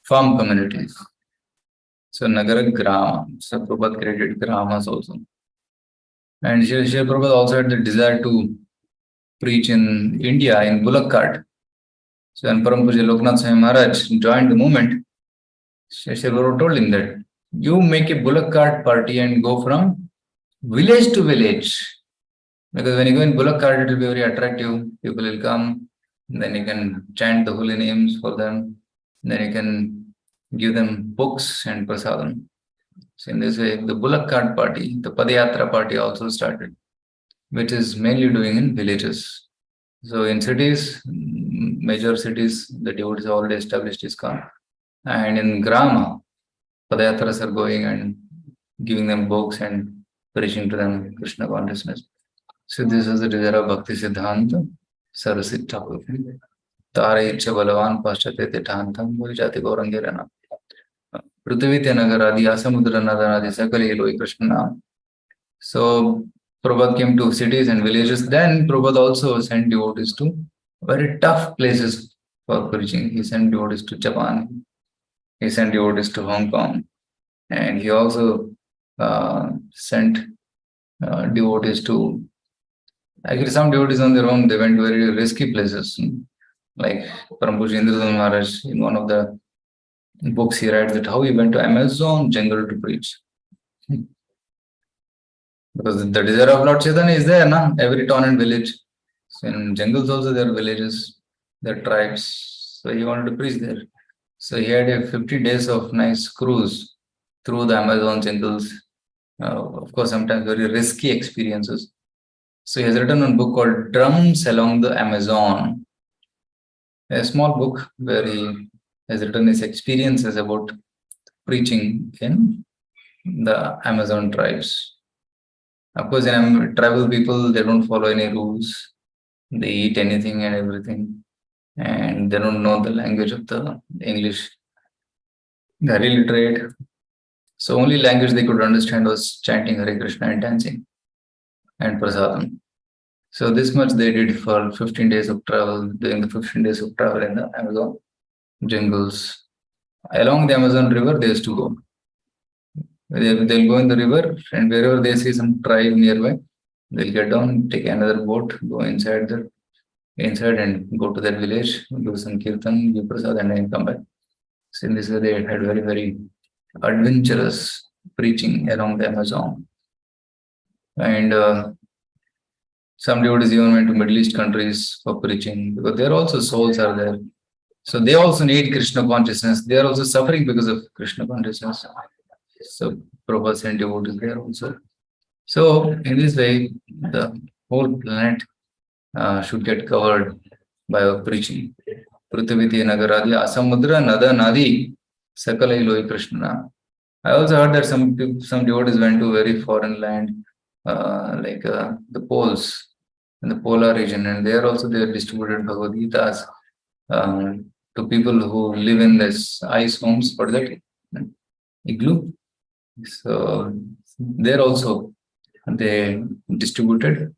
farm communities. So Nagara Grama. So Prabhupada created Gramas also. And Srila Prabhupada also had the desire to preach in India, in bullock cart. So when Param Pujya Loknath Swami Maharaj joined the movement, Srila Prabhupada told him that you make a bullock cart party and go from village to village. Because when you go in bullock cart, it will be very attractive. People will come, then you can chant the holy names for them, then you can give them books and prasadam. So in this way, the bullock cart party, the Padayatra party also started, which is mainly doing in villages. So in cities, major cities, the devotees are already established ISKCON. And in Grama, Padayatras are going and giving them books and preaching to them Krishna consciousness. So this is the desire of Bhakti Siddhanta Saraswati Thakur. Tare Icha Balavan Paschate Tithantam Bhujati Gaurangirana. Prithvi Nagaradi Asamudra Nadanadi Sakali Eloi Krishna. So Prabhupada came to cities and villages. Then Prabhupada also sent devotees to very tough places for preaching. He sent devotees to Japan. He sent devotees to Hong Kong. And he also sent devotees to, actually some devotees on their own, they went to very risky places. Like Param Pujya Indradhan Maharaj, in one of the books he writes that how he went to Amazon jungle to preach. Because the desire of Lord Chaitanya is there, na? Every town and village. So in jungles also there are villages, there are tribes. So he wanted to preach there. So he had a 50 days of nice cruise through the Amazon jungles. Of course, sometimes very risky experiences. So he has written a book called Drums Along the Amazon. A small book where he has written his experiences about preaching in the Amazon tribes. Of course, in tribal people, they don't follow any rules. They eat anything and everything. And they don't know the language of the English. They are illiterate. So only language they could understand was chanting Hare Krishna and dancing and prasadam. So this much they did for 15 days of travel, during the 15 days of travel in the Amazon jungles. Along the Amazon river, they used to go. They'll go in the river, and wherever they see some tribe nearby, they'll get down, take another boat, go inside and go to that village, do some kirtan, give prasad, and then come back. So in this way, they had very, very adventurous preaching along the Amazon. And some devotees even went to Middle East countries for preaching, because there also souls are there. So they also need Krishna consciousness. They are also suffering because of Krishna consciousness. So Prabhupada sent devotees there also. So in this way, the whole planet should get covered by our preaching. Prithviti Nagaradi Asamudra Nada Nadi Sakala Iloi Krishna. I also heard that some devotees went to very foreign land, like the poles in the polar region, and there also they distributed Bhagavad Gitas to people who live in this ice homes, for that igloo. So there also they distributed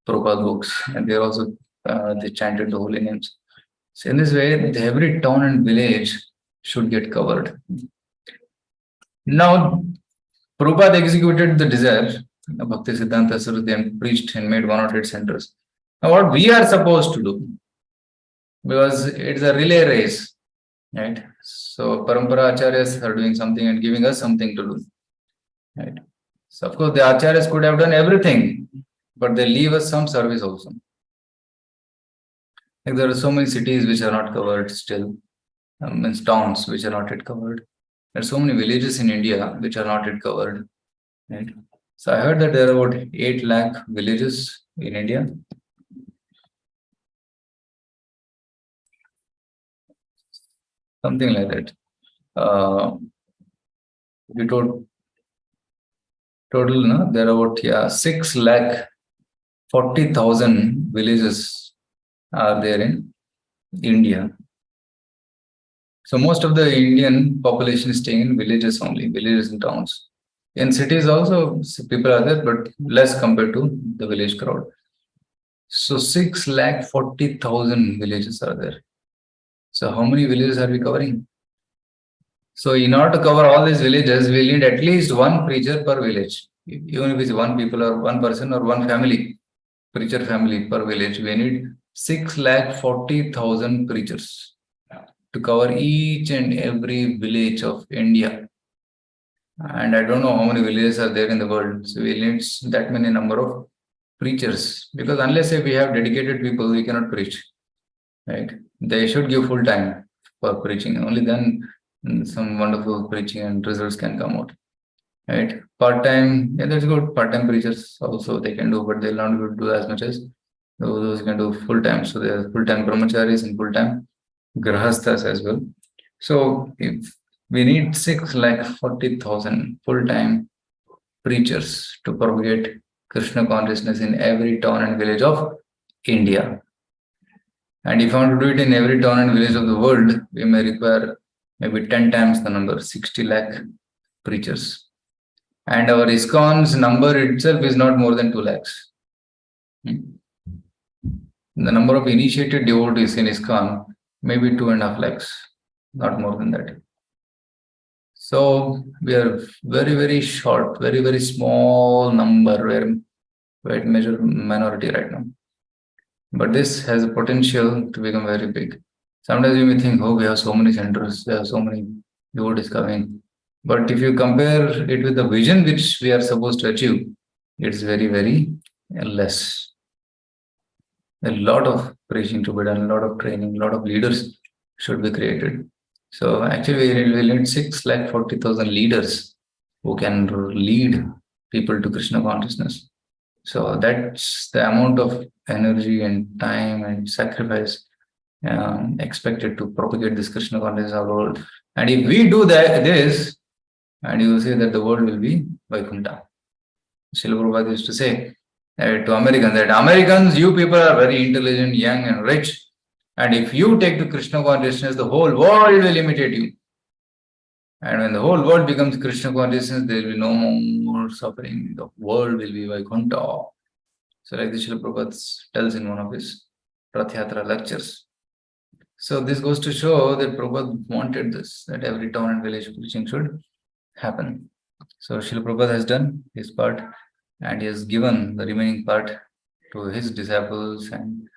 Prabhupada books, and there also they chanted the holy names. So in this way, every town and village should get covered. Now, Prabhupada executed the desire. Bhakti Siddhanta Saraswati and preached and made 108 centers. Now, what we are supposed to do, because it's a relay race, right? So, Parampara Acharyas are doing something and giving us something to do, right? So, of course, the Acharyas could have done everything, but they leave us some service also. Like there are so many cities which are not covered still, means towns which are not yet covered. There are so many villages in India which are not yet covered, right? So I heard that there are about 8 lakh villages in India. Something like that. We told total, no, there are about 6 lakh 40,000 villages are there in India. So most of the Indian population is staying in villages only, villages and towns. In cities also people are there, but less compared to the village crowd. So 6 lakh 40,000 villages are there. So how many villages are we covering? So in order to cover all these villages, we need at least one preacher per village. Even if it's one people or one person or one family, preacher family per village, we need 6 lakh 40,000 preachers to cover each and every village of India. And I don't know how many villages are there in the world. So we need that many number of preachers, because unless we have dedicated people, we cannot preach, right? They should give full time for preaching. Only then some wonderful preaching and results can come out, right? Part-time, that's good. Part-time preachers also they can do, but they'll not be able to do as much as those who can do full-time. So there are full-time brahmacharis and full-time grahasthas as well. So if we need 6 lakh 40,000 full-time preachers to propagate Krishna consciousness in every town and village of India. And if I want to do it in every town and village of the world, we may require maybe 10 times the number, 60 lakh preachers. And our ISKCON's number itself is not more than 2 lakhs. The number of initiated devotees in ISKCON may be 2.5 lakhs, not more than that. So we are very, very short, very, very small number, where measure minority right now. But this has a potential to become very big. Sometimes you may think, oh, we have so many centers, there are so many devotees coming. But if you compare it with the vision which we are supposed to achieve, it's very, very less. A lot of preaching to be done, a lot of training, a lot of leaders should be created. So actually, we need 6 lakh 40,000 leaders who can lead people to Krishna consciousness. So that's the amount of energy and time and sacrifice expected to propagate this Krishna consciousness of the world. And if we do this, and you will see that the world will be Vaikuntha. Srila Prabhupada used to say to Americans that Americans, you people are very intelligent, young and rich. And if you take to Krishna consciousness, the whole world will imitate you. And when the whole world becomes Krishna consciousness, there will be no more suffering. The world will be Vaikuntha. So like the Srila Prabhupada tells in one of his Rath Yatra lectures. So this goes to show that Prabhupada wanted this, that every town and village preaching should happen. So Srila Prabhupada has done his part and he has given the remaining part to his disciples, and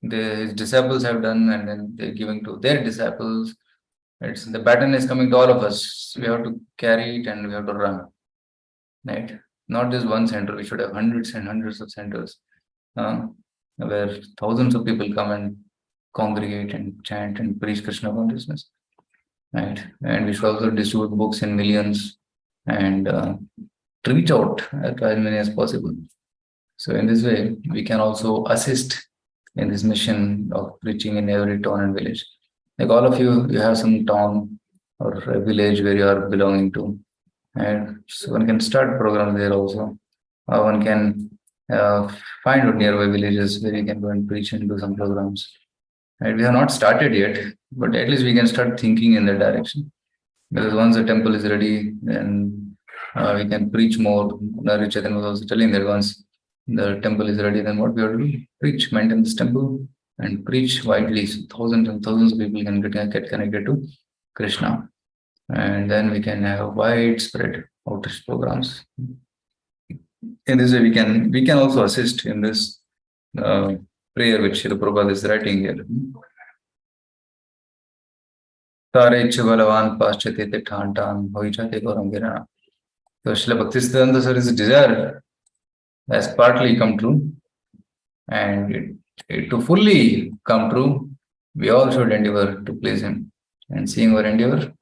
his disciples have done, and then they're giving to their disciples. The baton is coming to all of us. We have to carry it and we have to run, right? Not just one center. We should have hundreds and hundreds of centers where thousands of people come and congregate and chant and preach Krishna consciousness, right? And we should also distribute books in millions and reach out to as many as possible. So in this way, we can also assist in this mission of preaching in every town and village. Like all of you, you have some town or a village where you are belonging to, and so one can start programs there also. One can find out nearby villages where you can go and preach and do some programs. And we have not started yet, but at least we can start thinking in that direction. Because once the temple is ready, then we can preach more. Nari Chaitanya was also telling that once the temple is ready, then what we have to do? Preach, maintain this temple and preach widely. So thousands and thousands of people can get connected to Krishna. And then we can have widespread outreach programs. In this way, we can also assist in this prayer which Srila Prabhupada is writing here. Tare Balavan Paschate Thantan Hoichate Gorambirana. So Srila Bhaktisiddhanta Sar's desire has partly come true, and to fully come true, we all should endeavor to please him. And seeing our endeavor,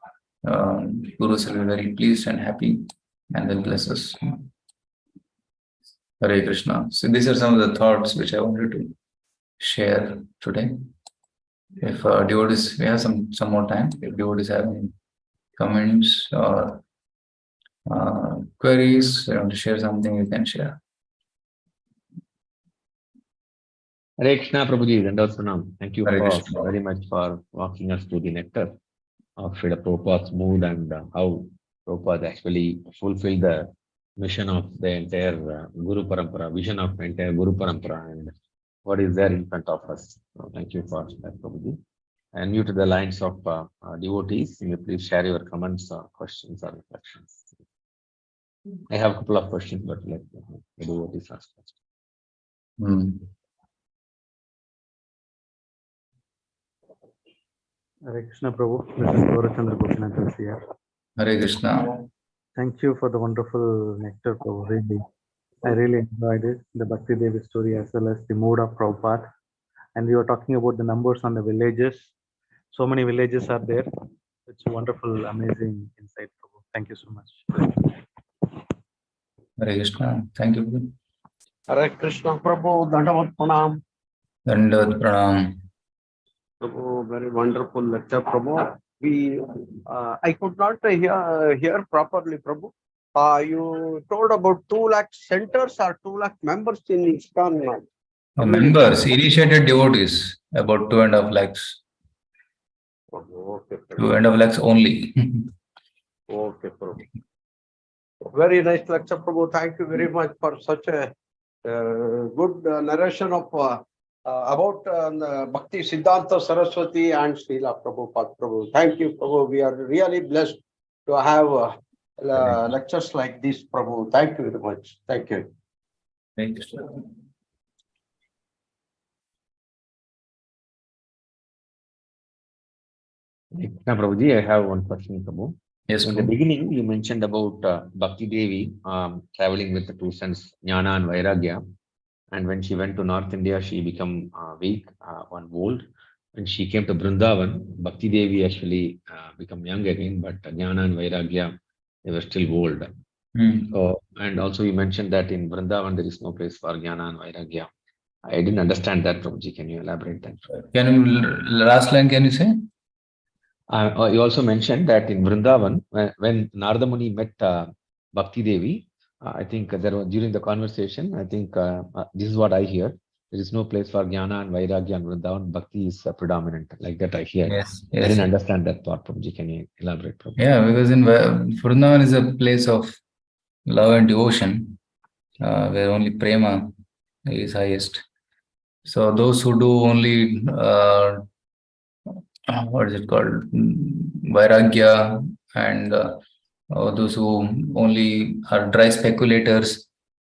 Guru will be very pleased and happy and will bless us. Hare Krishna. So these are some of the thoughts which I wanted to share today. If devotees, we have some more time. If devotees have any comments or queries, they want to share something, you can share.
Hare Krishna Prabhuji, Dandavat Pranam. Thank you
Krishna.
very much for walking us through the nectar of Srila Prabhupada's mood and how Prabhupada actually fulfilled the mission of the entire Guru Parampara, vision of the entire Guru Parampara, and what is there in front of us. So thank you for that, Prabhuji. And you to the lines of devotees, can you please share your comments, questions, or reflections? I have a couple of questions, but let the devotees ask first.
Hare Krishna Prabhu, this is Gaurahari here.
Hare Krishna.
Thank you for the wonderful nectar, Prabhu. Really, I really enjoyed it. The Bhakti Devi story as well as the mood of Prabhupada. And we were talking about the numbers on the villages. So many villages are there. It's wonderful, amazing insight, Prabhu. Thank you so much.
Hare Krishna. Thank you.
Hare Krishna Prabhu, Dandavat Pranam.
Dandavat Pranam.
Prabhu, very wonderful lecture, Prabhu. I could not hear properly, Prabhu. You told about 2 lakh centers or 2 lakh members in ISKCON now.
Members, initiated devotees, about 2.5 lakhs.
Okay,
2.5 lakhs only.
Okay, Prabhu. Very nice lecture, Prabhu. Thank you very much for such a good narration of about Bhakti Siddhanta Saraswati and Srila Prabhupada. Prabhu. Thank you, Prabhu. We are really blessed to have lectures like this, Prabhu. Thank you very much. Thank you.
Thank you, sir.
Now, Prabhuji, I have one question, Prabhu.
Yes,
in the beginning, you mentioned about Bhakti Devi traveling with the 2 sons, Jnana and Vairagya. And when she went to North India, she became weak, one old. When she came to Vrindavan, Bhakti Devi actually became young again, but Jnana and Vairagya, they were still old. So, and also you mentioned that in Vrindavan, there is no place for Jnana and Vairagya. I didn't understand that, Prabhuji. Can you elaborate that?
Can you, last line, can you say?
You also mentioned that in Vrindavan, when Narada Muni met Bhakti Devi, I think there was, during the conversation, I think this is what I hear. There is no place for Jnana and Vairagya and Vrindavan. Bhakti is predominant. Like that I hear.
Yes.
I didn't understand that part, Prabhuji. Can you elaborate, Prabhuji?
Yeah, because in Vrindavan is a place of love and devotion, where only prema is highest. So those who do only, what is it called, Vairagya, and those who only are dry speculators,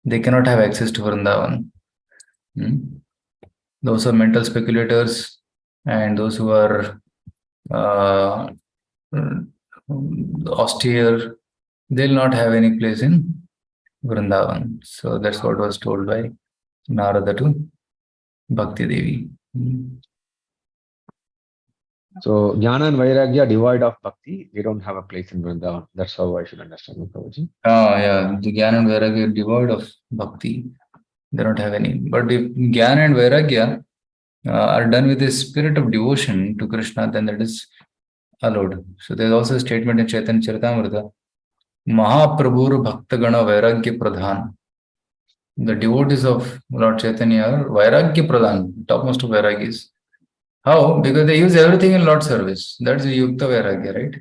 they cannot have access to Vrindavan. Those are mental speculators, and those who are austere, they'll not have any place in Vrindavan. So that's what was told by Narada to Bhakti Devi.
So Jnana and Vairagya devoid of Bhakti, they don't have a place in Vrindavan. That's how I should understand it, Prabhuji.
Yeah, the Jnana and Vairagya devoid of Bhakti, they don't have any. But if Jnana and Vairagya are done with a spirit of devotion to Krishna, then that is allowed. So there's also a statement in Chaitanya Charitamrita, Mahaprabhur Bhaktagana Vairagya Pradhan. The devotees of Lord Chaitanya are Vairagya Pradhan, topmost of Vairagyas. How? Because they use everything in Lord's service. That's the Yukta Vairagya, right?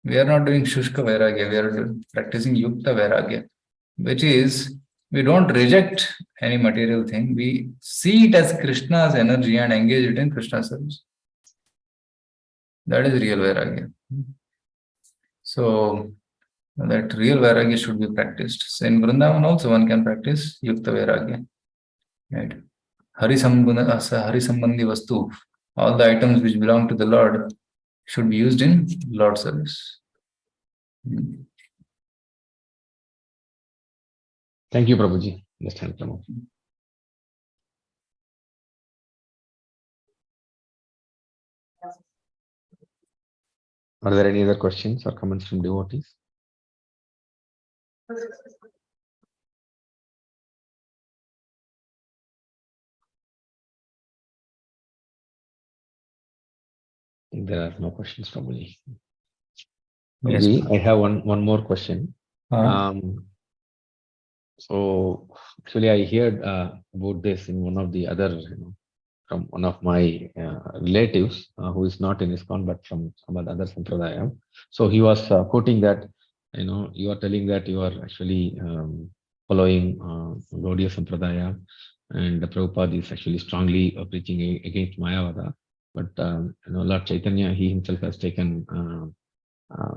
We are not doing Shushka Vairagya, we are practicing Yukta Vairagya, which is we don't reject any material thing. We see it as Krishna's energy and engage it in Krishna's service. That is real Vairagya. So that real Vairagya should be practiced. So in Vrindavan also one can practice Yukta Vairagya. Right? Hari Sambandhi Vastu, all the items which belong to the Lord should be used in Lord service.
Thank you, Prabhuji. Understand, Prabhu. Are there any other questions or comments from devotees? There are no questions, Prabhuji.
Yes.
Prabhuji, I have one more question. So actually, I heard about this in one of the other, from one of my relatives who is not in ISKCON but from some other sampradaya. So he was quoting that, you are telling that you are actually following Gaudiya Sampradaya, and the Prabhupada is actually strongly preaching against Mayavada. But Lord Chaitanya, he himself has taken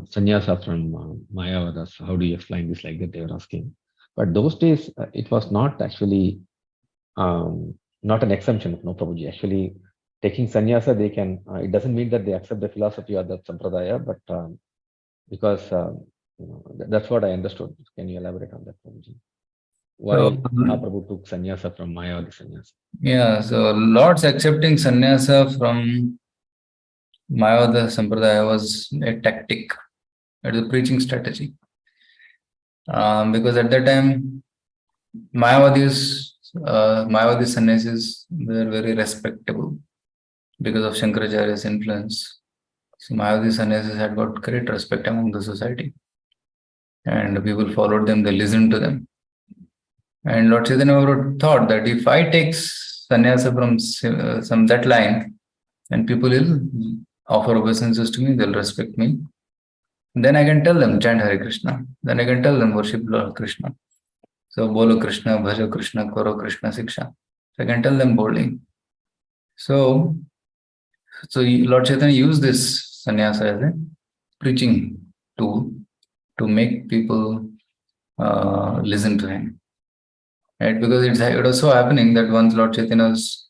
sannyasa from Mayavada. So how do you explain this like that? They were asking. But those days, it was not actually not an exemption of no Prabhuji. Actually, taking sannyasa, they can. It doesn't mean that they accept the philosophy of the sampradaya, but because that's what I understood. Can you elaborate on that, Prabhuji? Why Mahaprabhu took sannyasa from Mayavadi sannyasa?
Yeah, so Lord's accepting sannyasa from Mayavada Sampradaya was a tactic. It was a preaching strategy. Because at that time, Mayavadi sannyasis were very respectable because of Shankaracharya's influence. So Mayavadi sannyasis had got great respect among the society. And people followed them, they listened to them. And Lord Chaitanya thought that if I take sannyasa from that line, and people will offer obeisances to me, they'll respect me. Then I can tell them, chant Hare Krishna. Then I can tell them, worship Lord Krishna. So, Bolo Krishna, Bhajo Krishna, Koro Krishna Siksha. So I can tell them boldly. So Lord Chaitanya used this sannyasa as a preaching tool to make people listen to him. Right? Because it was so happening that once Lord Chaitanya was,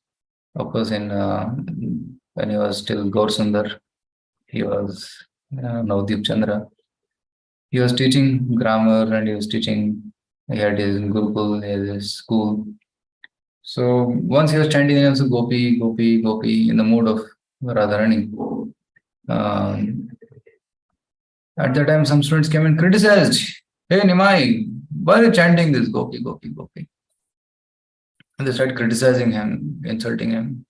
of course, when he was still Gaur Sundar, he was Navdeep Chandra. He was teaching grammar and he was teaching, he had his Gurukul, he had his school. So once he was chanting also Gopi, Gopi, Gopi in the mood of Radharani. At that time, some students came and criticized, "Hey Nimai, why are you chanting this Gopi, Gopi, Gopi?" And they started criticizing him, insulting him.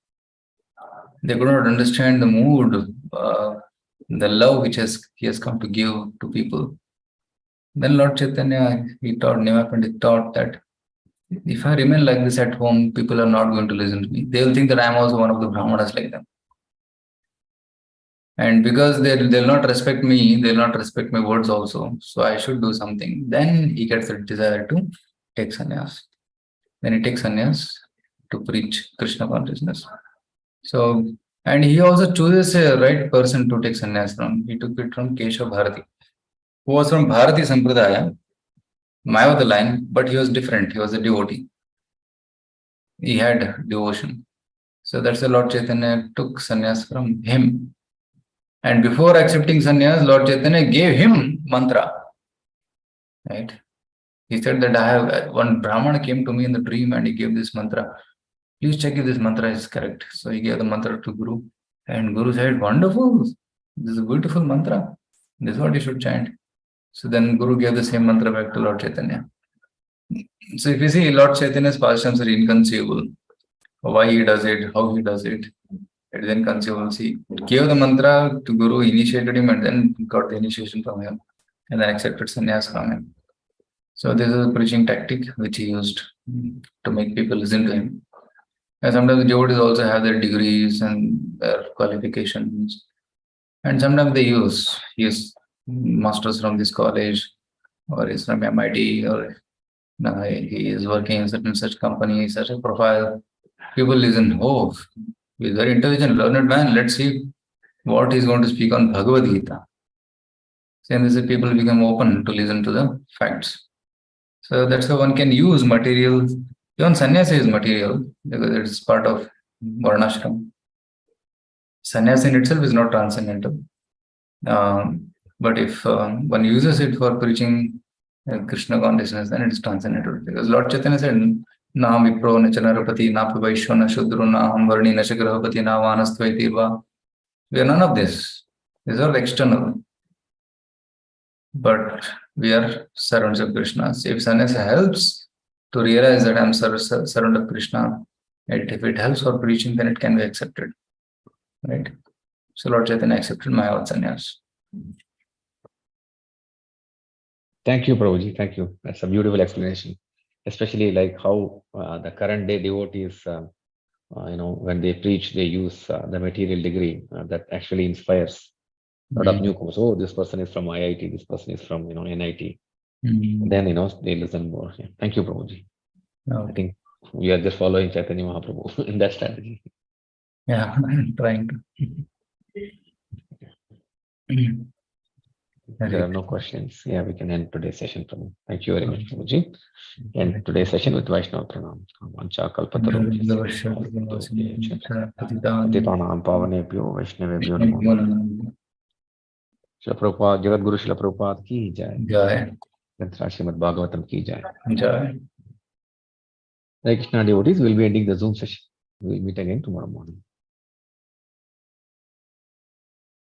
They could not understand the mood, the love which he has come to give to people. Then Lord Chaitanya, Nimai Pandit taught that if I remain like this at home, people are not going to listen to me. They will think that I am also one of the Brahmanas like them. And because they'll not respect me, they'll not respect my words also. So I should do something. Then he gets the desire to take sannyas. Then he takes sannyas to preach Krishna consciousness. So, and he also chooses a right person to take sannyas from. He took it from Keshav Bharati, who was from Bharati Sampradaya, Mayavada line, but he was different. He was a devotee. He had devotion. So that's why Lord Chaitanya took sannyas from him. And before accepting sannyas, Lord Chaitanya gave him mantra. Right? He said that one Brahmana came to me in the dream and he gave this mantra. Please check if this mantra is correct. So he gave the mantra to Guru. And Guru said, wonderful. This is a beautiful mantra. This is what you should chant. So then Guru gave the same mantra back to Lord Chaitanya. So if you see, Lord Chaitanya's pastimes are inconceivable. Why he does it, how he does it. It is inconceivable. See, gave the mantra to Guru, initiated him, and then got the initiation from him, and then accepted sannyas from him. So this is a preaching tactic which he used to make people listen to him. And sometimes the devotees also have their degrees and their qualifications, and sometimes they use masters from this college, or he's from MIT, or he is working in such company, such a profile. People listen, oh, he's very intelligent, learned man. Let's see what he's going to speak on Bhagavad Gita. Same as the people become open to listen to the facts. So that's how one can use material. Even sannyasa is material because it's part of varnashram. Sannyasa in itself is not transcendental. But if one uses it for preaching Krishna consciousness, then it is transcendental. Because Lord Chaitanya said, Na vipro na chanarapati, na pavaishwa na shudro, na hamvarni na shagrahapati, na vanastvaitirva. We are none of this. These are external. But we are servants of Krishna. So if sannyasa helps to realize that I am servant of Krishna, and if it helps for preaching, then it can be accepted. Right? So Lord Chaitanya accepted my sannyas.
Thank you, Prabhuji. Thank you. That's a beautiful explanation. Especially like how the current day devotees, when they preach, they use the material degree that actually inspires a lot of newcomers. Oh, this person is from IIT. This person is from NIT. Then they listen more. Yeah. Thank you, Prabhuji.
Okay.
I think we are just following Chaitanya Mahaprabhu in that strategy.
Yeah, I'm trying to.
There are no questions. Yeah, we can end today's session. Thank you very much, Prabhuji. End today's session with Vaishnava Pranam. Vancha kalpatarubhyasya. Patitanam pavanebhyo Vaishnavebhyo namo. Srila Prabhupada, Jagat Guru Srila Prabhupada ki jai.
Jai.
Srimad Bhagavatam ki jai.
Jai.
Hare Krishna devotees, will be ending the Zoom session. We will meet again tomorrow morning.